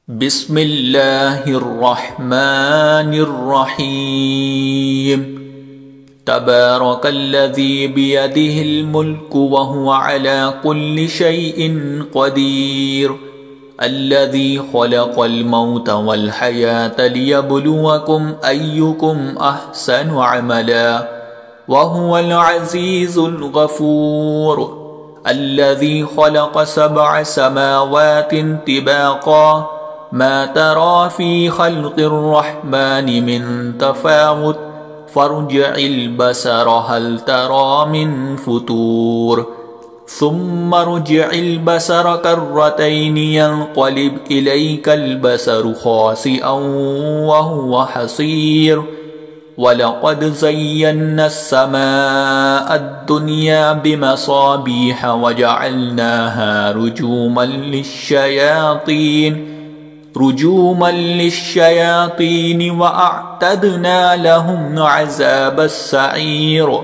بسم الله الرحمن الرحيم. تبارك الذي بيده الملك وهو على كل شيء قدير، الذي خلق الموت والحياة ليبلوكم أيكم أحسن عملا، وهو العزيز الغفور، الذي خلق 7 سماوات طباقا، ما ترى في خلق الرحمن من تفاوت، فارجع البصر هل ترى من فطور، ثم ارجع البصر كرتين ينقلب إليك البصر خاسئا وهو حصير، ولقد زينا السماء الدنيا بمصابيح وجعلناها رجوما للشياطين وأعتدنا لهم عذاب السعير،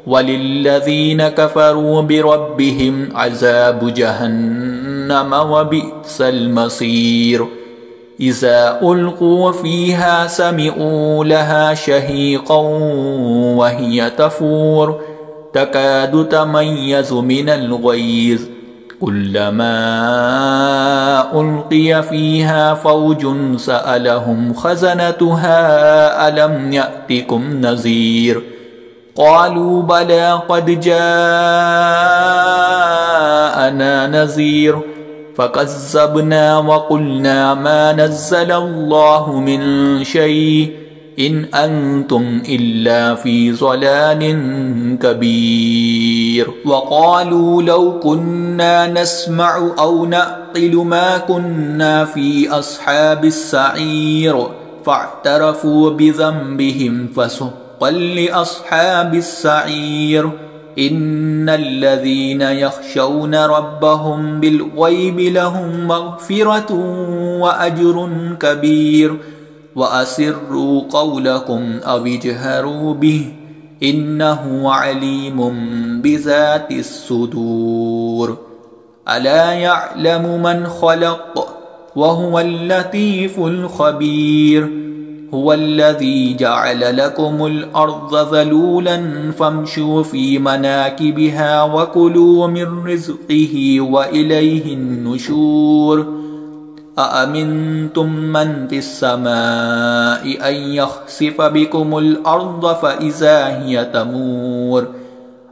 وللذين كفروا بربهم عذاب جهنم وبئس المصير. إذا ألقوا فيها سمعوا لها شهيقا وهي تفور، تكاد تميز من الغيظ، كلما ألقي فيها فوج سألهم خزنتها ألم يأتكم نذير، قالوا بلى قد جاءنا نذير، فكذبنا وقلنا ما نزل الله من شيء إن أنتم إلا في ضلال كبير. وقالوا لو كنا نسمع أو نعقل ما كنا في أصحاب السعير، فاعترفوا بذنبهم فسحقا لأصحاب السعير. إن الذين يخشون ربهم بالغيب لهم مغفرة وأجر كبير، وأسروا قولكم أو اجهروا به إنه عليم بذات الصدور. ألا يعلم من خلق وهو اللطيف الخبير. هو الذي جعل لكم الأرض ذلولا فامشوا في مناكبها وكلوا من رزقه وإليه النشور. أأمنتم من في السماء أن يخسف بكم الأرض فإذا هي تمور،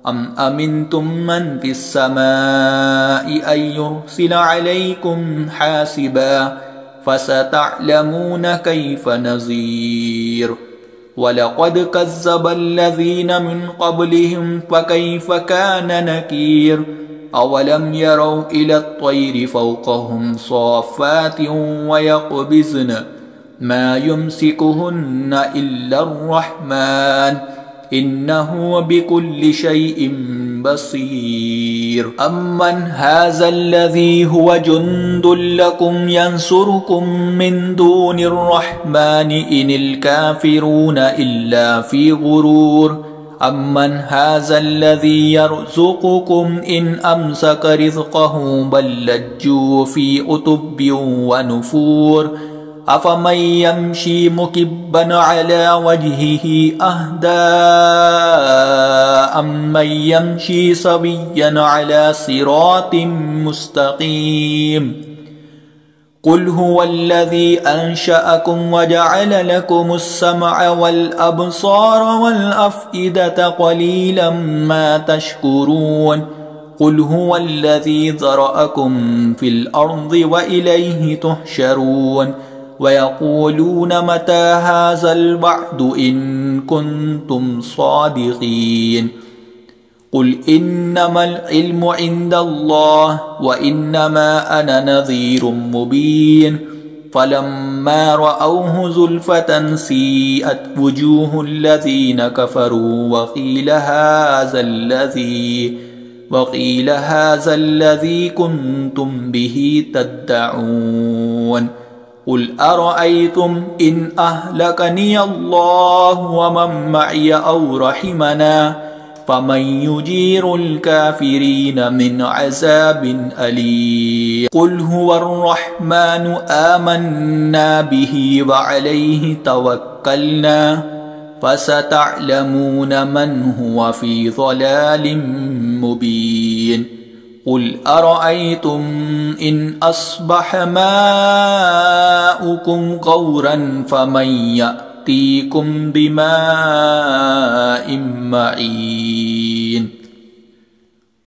أم أمنتم من في السماء أن يرسل عليكم حاسبا، فستعلمون كيف نذير. ولقد كذب الذين من قبلهم فكيف كان نكير. أولم يروا إلى الطير فوقهم صافات ويقبضن ما يمسكهن إلا الرحمن إنه بكل شيء بصير. أمن هذا الذي هو جند لكم ينصركم من دون الرحمن إن الكافرون إلا في غرور. أمن هذا الذي يرزقكم إن أمسك رزقه بل لجوا في عتب ونفور. أفمن يمشي مكبا على وجهه أهدى أمن يمشي سويا على صراط مستقيم. قل هو الذي أنشأكم وجعل لكم السمع والأبصار والأفئدة قليلا ما تشكرون. قل هو الذي ذرأكم في الأرض وإليه تحشرون. ويقولون متى هذا الوعد إن كنتم صادقين. قل إنما العلم عند الله وإنما أنا نذير مبين. فلما رأوه زلفة سيئت وجوه الذين كفروا وقيل هذا الذي كنتم به تدعون. قل أرأيتم إن أهلكني الله ومن معي أو رحمنا فمن يجير الكافرين من عذاب أليم قل هو الرحمن آمنا به وعليه توكلنا فستعلمون من هو في ضلال مبين قل أرأيتم إن أصبح ماؤكم غورا فمن يأتيكم بماء معين